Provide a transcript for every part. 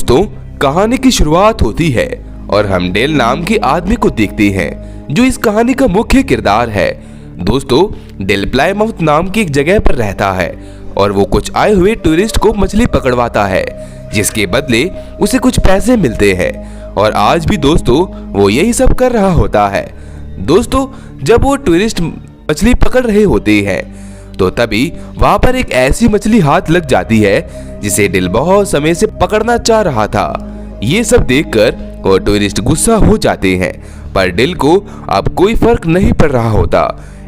दोस्तों कहानी की शुरुआत होती है और हम डेल नाम के आदमी को देखते हैं जो इस कहानी का मुख्य किरदार है। दोस्तों डेल प्लायमाउथ नाम की एक जगह पर रहता है और वो कुछ आए हुए टूरिस्ट को मछली पकड़वाता है जिसके बदले उसे कुछ पैसे मिलते हैं और आज भी दोस्तों वो यही सब कर रहा होता है। दोस्तों जब वो टूरिस्ट मछली पकड़ रहे होते हैं तो तभी वहां पर एक ऐसी मछली हाथ लग जाती है जिसे डेल बहुत समय से पकड़ना चाह रहा था। ये सब देखकर वो टूरिस्ट गुस्सा हो जाते हैं पर डेल को अब कोई फर्क नहीं पड़ रहा होता।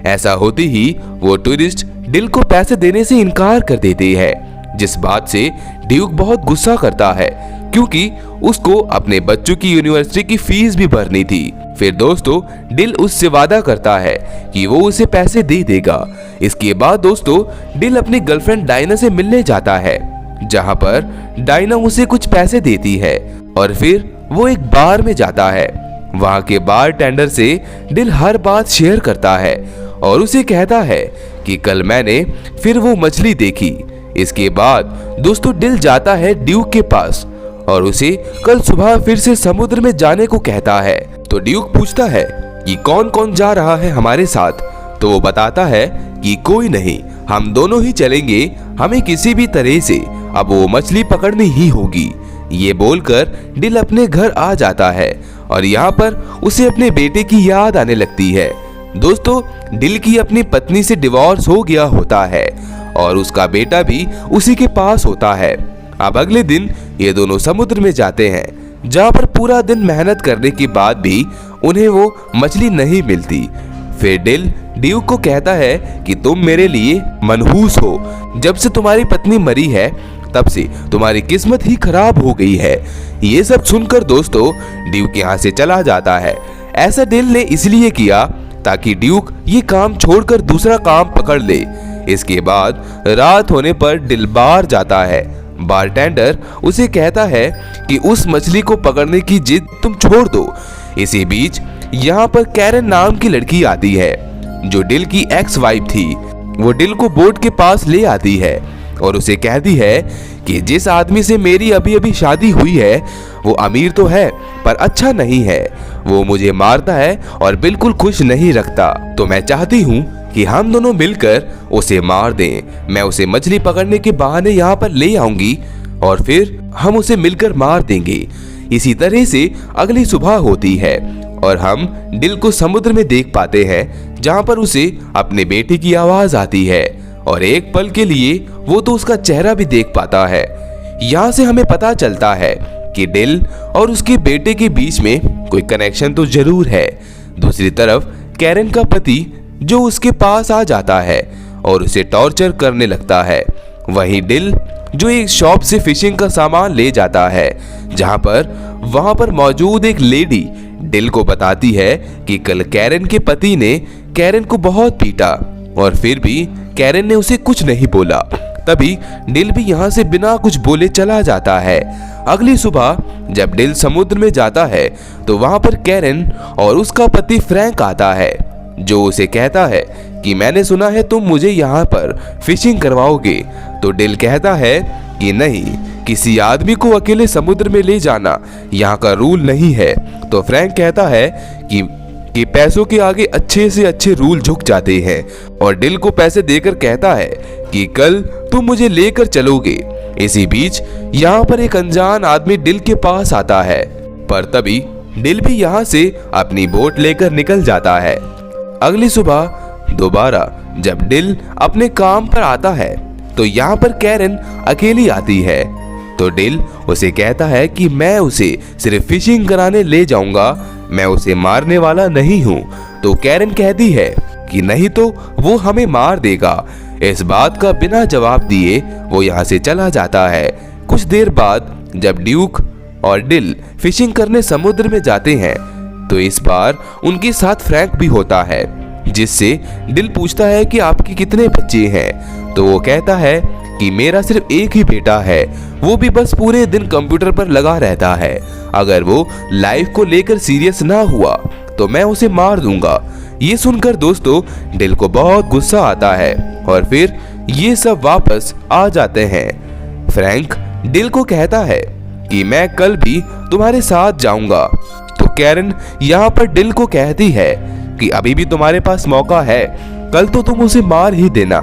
ऐसा होते ही वो टूरिस्ट डेल को पैसे देने से इनकार कर देते हैं जिस बात से ड्यूक बहुत गुस्सा करता है क्योंकि उसको अपने बच्चों की यूनिवर्सिटी की फीस भी भरनी थी। फिर दोस्तों डेल उससे वादा करता है कि वो उसे पैसे दे देगा। इसके बाद दोस्तों डेल अपनी गर्लफ्रेंड डायना से मिलने जाता है जहां पर डायना उसे कुछ पैसे देती है और फिर वो एक बार में जाता है। वहां के बार टेंडर से डेल हर बात शेयर करता है और उसे कहता है कि कल मैंने फिर वो मछली देखी। इसके बाद दोस्तों डेल जाता है ड्यूक के पास और उसे कल सुबह फिर से समुद्र में जाने को कहता है। तो ड्यूक पूछता है कि कौन कौन जा रहा है हमारे साथ, तो वो बताता है कि कोई नहीं, हम दोनों ही चलेंगे, हमें किसी भी तरह से अब वो मछली पकड़नी ही होगी। ये बोलकर डेल अपने घर आ जाता है और यहाँ पर उसे अपने बेटे की याद आने लगती है। दोस्तों डेल की अपनी पत्नी से डिवोर्स हो गया होता है और उसका बेटा भी उसी के पास होता है। अब अगले दिन ये दोनों समुद्र में जाते हैं जहाँ पर पूरा दिन मेहनत करने के बाद भी उन्हें वो मछली नहीं मिलती। फिर डेल ड्यूक को कहता है कि तुम मेरे लिए मनहूस हो, जब से तुम्हारी पत्नी मरी है तब से तुम्हारी किस्मत ही खराब हो गई है। ये सब सुनकर दोस्तों ड्यूक यहाँ से चला जाता है। ऐसा डेल ने इसलिए किया ताकि ड्यूक ये काम छोड़कर दूसरा काम पकड़ ले। इसके बाद रात होने पर डेल बार जाता है। बारटेंडर उसे कहता है कि उस मछली को पकड़ने की जिद तुम छोड़ दो। इसी बीच यहाँ पर कैरन नाम की लड़की आती है जो डेल की एक्स वाइफ थी। वो डेल को बोट के पास ले आती है और उसे कहती है कि जिस आदमी से मेरी अभी अभी शादी हुई है वो अमीर तो है पर अच्छा नहीं है, वो मुझे मारता है और बिल्कुल खुश नहीं रखता। तो मैं चाहती हूँ कि हम दोनों मिलकर उसे मार दें। मैं उसे मछली पकड़ने के बहाने यहाँ पर ले आऊंगी और फिर हम उसे मिलकर मार देंगे। इसी तरह से अगली सुबह होती है और हम डेल को समुद्र में देख पाते हैं जहाँ पर उसे अपने बेटे की आवाज आती है और एक पल के लिए वो तो उसका चेहरा भी देख पाता है। यहाँ से हमें पता चलता है कि डेल और उसके बेटे के बीच में कोई कनेक्शन तो जरूर है। दूसरी तरफ कैरन का पति जो उसके पास आ जाता है और उसे टॉर्चर करने लगता है। वहीं डेल जो एक शॉप से फिशिंग का सामान ले जाता है जहां पर वहां पर मौजूद एक लेडी डेल को बताती है कि कल कैरन के पति ने कैरन को बहुत पीटा और फिर भी कैरन ने उसे कुछ नहीं बोला। तभी डेल भी यहाँ से बिना कुछ बोले चला जाता है। अगली सुबह जब डेल समुद्र में जाता है तो वहां पर कैरन और उसका पति फ्रैंक आता है जो उसे कहता है कि मैंने सुना है तुम मुझे यहाँ पर फिशिंग करवाओगे। तो डेल कहता है कि नहीं, किसी आदमी को अकेले समुद्र में ले जाना यहाँ का रूल नहीं है। तो फ्रैंक कहता है कि पैसों के आगे अच्छे से अच्छे रूल झुक जाते हैं और डेल को पैसे देकर कहता है कि कल तुम मुझे लेकर चलोगे। इसी बीच यहाँ पर एक अनजान आदमी डेल के पास आता है पर तभी डेल भी यहाँ से अपनी बोट लेकर निकल जाता है। अगली सुबह दोबारा जब डेल अपने काम पर आता है तो यहाँ पर कैरन अकेली आती है। तो डेल उसे कहता है कि मैं उसे सिर्फ फिशिंग कराने ले जाऊंगा, मैं उसे मारने वाला नहीं हूँ। तो कैरन कहती है कि नहीं तो वो हमें मार देगा। इस बात का बिना जवाब दिए वो यहाँ से चला जाता है। कुछ देर बाद जब ड्यूक और डेल फिशिंग करने समुद्र में जाते हैं तो इस बार उनके साथ फ्रैंक भी होता है जिससे डेल पूछता है कि आपके कितने बच्चे हैं। तो वो कहता है कि मेरा सिर्फ एक ही बेटा है, वो भी बस पूरे दिन कंप्यूटर पर लगा रहता है। अगर वो लाइफ को लेकर सीरियस ना हुआ तो मैं उसे मार दूंगा। ये सुनकर दोस्तों डेल को बहुत गुस्सा आता है और फिर ये सब वापस आ जाते हैं। फ्रैंक डेल को कहता है कि मैं कल भी तुम्हारे साथ जाऊंगा। तो कैरन यहाँ पर डिल को कहती है कि अभी भी तुम्हारे पास मौका है, कल तो तुम उसे मार ही देना।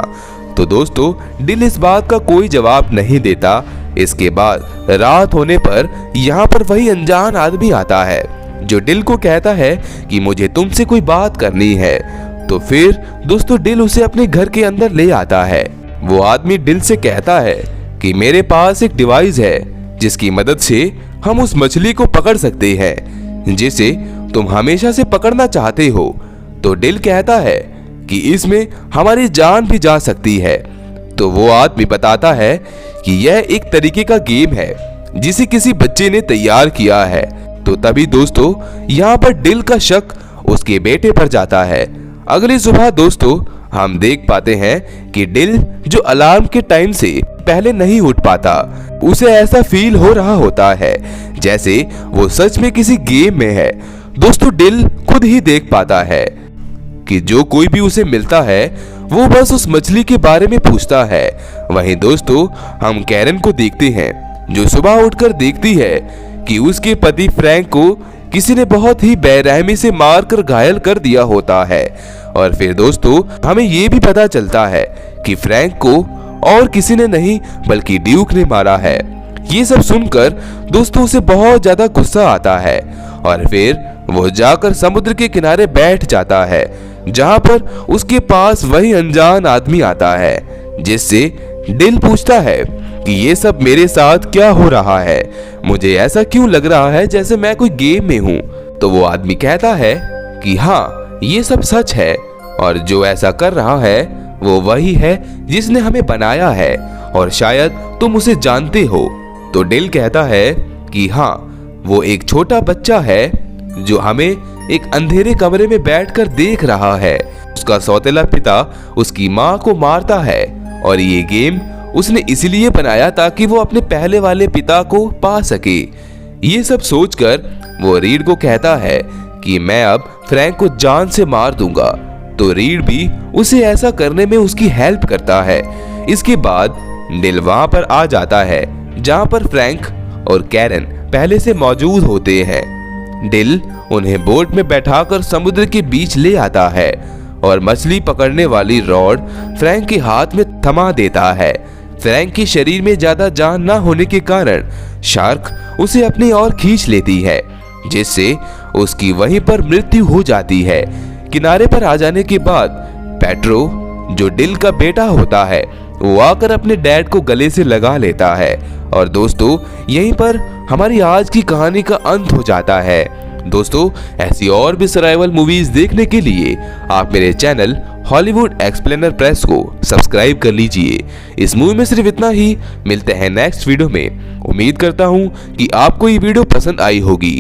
तो दोस्तों डिल इस बात का कोई जवाब नहीं देता। इसके बाद रात होने पर यहाँ पर वही अनजान आदमी आता है जो डिल को कहता है कि मुझे तुमसे कोई बात करनी है। तो फिर दोस्तों डिल उसे अपने घर के अंदर ले आता है। वो आदमी डिल से कहता है कि मेरे पास एक डिवाइस है जिसकी मदद से हम उस मछली को पकड़ सकते हैं जिसे तुम हमेशा से पकड़ना चाहते हो। तो डिल कहता है कि इसमें हमारी जान भी जा सकती है। तो वो आदमी बताता है कि यह एक तरीके का गेम है जिसे किसी बच्चे ने तैयार किया है। तो तभी दोस्तों यहाँ पर डिल का शक उसके बेटे पर जाता है। अगली सुबह दोस्तों हम देख पाते हैं कि डिल जो अलार्म के टाइम से पहले नहीं उठ पाता, उसे ऐसा फील हो रहा होता है जैसे वो सच में किसी गेम में है। दोस्तों डिल खुद ही देख पाता है कि जो कोई भी उसे मिलता है वो बस उस मछली के बारे में पूछता है। वहीं दोस्तों हम कैरन को देखते हैं जो सुबह उठकर देखती है कि उसके पति फ्रैंक को किसी ने बहुत ही बेरहमी से मारकर घायल कर दिया होता है। और फिर दोस्तों हमें ये भी पता चलता है कि फ्रैंक को और किसी ने नहीं बल्कि ड्यूक ने मारा है। ये सब सुनकर दोस्तों उसे बहुत ज्यादा गुस्सा आता है और फिर वो जाकर समुद्र के किनारे बैठ जाता है जहां पर उसके पास वही अनजान आदमी आता है जिससे डिल पूछता है कि ये सब मेरे साथ क्या हो रहा है, मुझे ऐसा क्यों लग रहा है जैसे मैं कोई गेम में हूँ। तो वो आदमी कहता है कि हाँ ये सब सच है और जो ऐसा कर रहा है वो वही है जिसने हमें बनाया है और शायद तुम उसे जानते हो। तो डिल कहता है कि हाँ वो एक छोटा बच्चा है जो हमें एक अंधेरे कमरे में बैठकर देख रहा है। उसका सौतेला पिता उसकी माँ को मारता है और ये गेम उसने इसलिए बनाया ताकि वो अपने पहले वाले पिता को पा सके। ये सब सोचकर वो रीड को कहता है कि मैं अब फ्रैंक को जान से मार दूंगा। तो रीड भी उसे ऐसा करने में उसकी हेल्प करता है। इसके बाद डिल वहां पर आ जाता है जहां पर फ्रैंक और कैरन पहले से मौजूद होते हैं। डिल उन्हें बोट में बैठाकर समुद्र के बीच ले आता है और मछली पकड़ने वाली रॉड फ्रैंक के हाथ में थमा देता है। फ्रैंक के शरीर में ज्यादा जान न होने के कारण शार्क उसे अपनी ओर खींच लेती है जिससे उसकी वहीं पर मृत्यु हो जाती है। किनारे पर आ जाने के बाद पेट्रो जो डिल का बेटा होता है वो आकर अपने डैड को गले से लगा लेता है। और दोस्तों यहीं पर हमारी आज की कहानी का अंत हो जाता है। दोस्तों ऐसी और भी सर्वाइवल मूवीज देखने के लिए आप मेरे चैनल हॉलीवुड एक्सप्लेनर प्रेस को सब्सक्राइब कर लीजिए। इस मूवी में सिर्फ इतना ही। मिलते हैं नेक्स्ट वीडियो में। उम्मीद करता हूँ कि आपको ये वीडियो पसंद आई होगी।